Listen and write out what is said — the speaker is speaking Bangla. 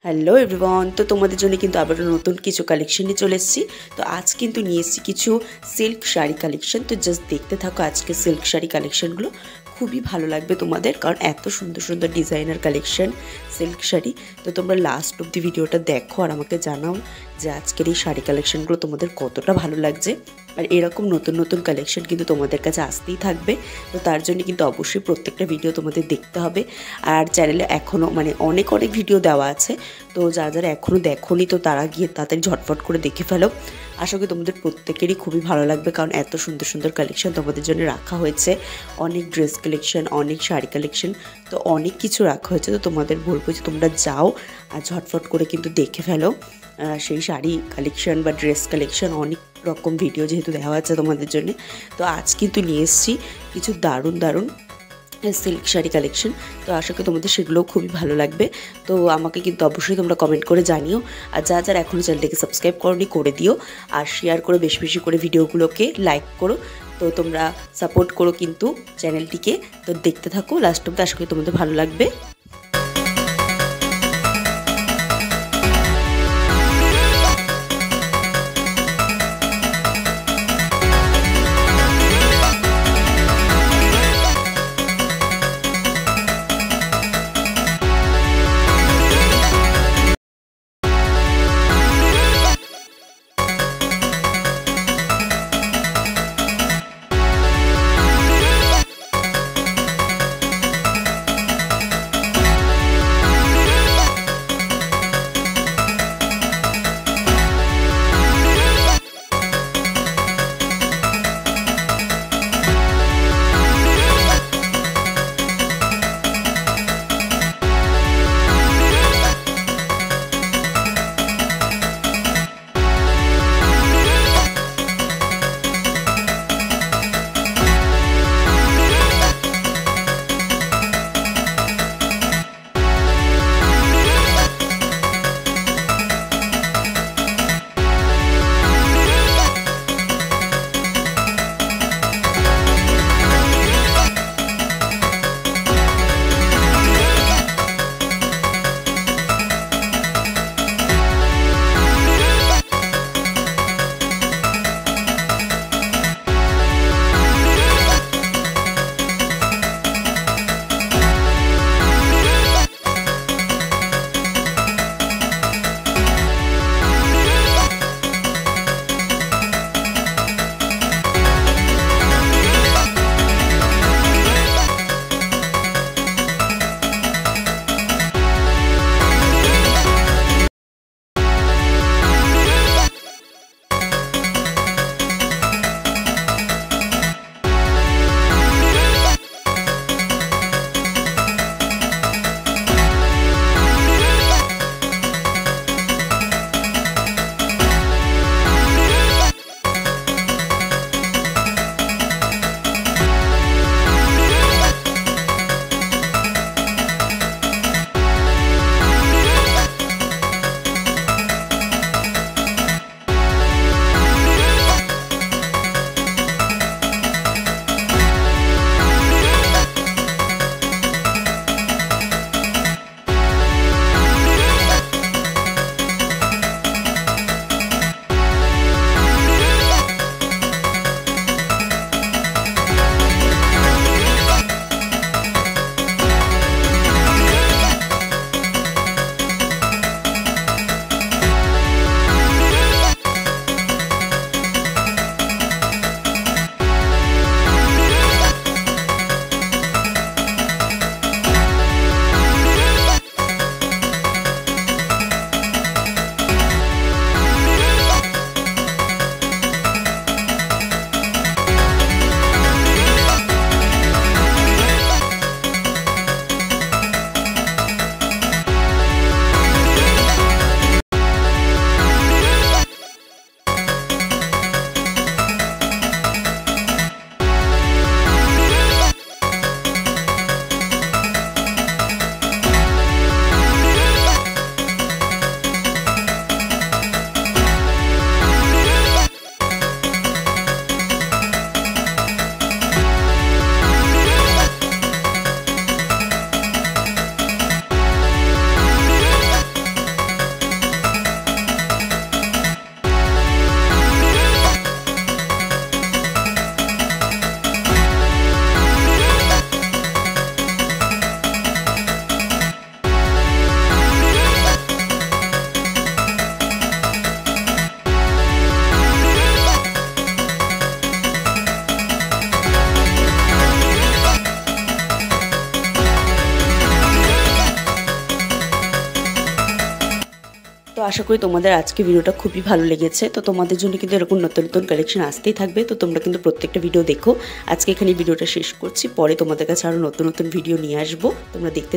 হ্যালো এভরিওয়ান, তো তোমাদের জন্য কিন্তু আবার নতুন কিছু কালেকশন নিয়ে চলে এসেছি। তো আজ কিন্তু নিয়ে এসেছি কিছু সিল্ক শাড়ি কালেকশন। তো জাস্ট দেখতে থাকো আজকে সিল্ক শাড়ি কালেকশনগুলো, খুবই ভালো লাগবে তোমাদের, কারণ এত সুন্দর সুন্দর ডিজাইনার কালেকশন সিল্ক শাড়ি। তো তোমরা লাস্ট অব্দি ভিডিওটা দেখো আর আমাকে জানাও যে আজকের এই শাড়ি কালেকশনগুলো তোমাদের কতটা ভালো লাগছে। আর এরকম নতুন নতুন কালেকশন কিন্তু তোমাদের কাছে আসতেই থাকবে। তো তার জন্য কিন্তু অবশ্যই প্রত্যেকটা ভিডিও তোমাদের দেখতে হবে। আর চ্যানেলে এখনও অনেক ভিডিও দেওয়া আছে, তো যারা এখনও দেখোনি তো তারা গিয়ে তাড়াতাড়ি ঝটফট করে দেখে ফেলো। আশা করি তোমাদের প্রত্যেকেরই খুবই ভালো লাগবে, কারণ এত সুন্দর সুন্দর কালেকশন তোমাদের জন্য রাখা হয়েছে। অনেক ড্রেস কালেকশন, অনেক শাড়ি কালেকশন, তো অনেক কিছু রাখা হয়েছে। তো তোমাদের বলবো যে তোমরা যাও আর ঝটফট করে কিন্তু দেখে ফেলো সেই শাড়ি কালেকশন বা ড্রেস কালেকশন। অনেক রকম ভিডিও যেহেতু দেওয়া আছে তোমাদের জন্য, তো আজ কিন্তু নিয়ে এসেছি কিছু দারুণ দারুণ সিল্ক শাড়ি কালেকশন। তো আশা করি তোমাদের সেগুলোও খুবই ভালো লাগবে। তো আমাকে কিন্তু অবশ্যই তোমরা কমেন্ট করে জানিও। আর যারা এখনও চ্যানেলটাকে সাবস্ক্রাইব করোনি করে দিও, আর শেয়ার করে বেশি বেশি করে ভিডিওগুলোকে লাইক করো। তো তোমরা সাপোর্ট করো কিন্তু চ্যানেলটিকে। তো দেখতে থাকো লাস্ট অব্দি, আশা করি তোমাদের ভালো লাগবে। আশা করি তোমাদের আজকে ভিডিওটা খুবই ভালো লেগেছে। তো তোমাদের জন্য কিন্তু এরকম নতুন নতুন কালেকশন আসতেই থাকবে। তো তোমরা কিন্তু প্রত্যেকটা ভিডিও দেখো। আজকে এখানে ভিডিওটা শেষ করছি, পরে তোমাদের কাছে আরও নতুন নতুন ভিডিও নিয়ে আসবো, তোমরা দেখতে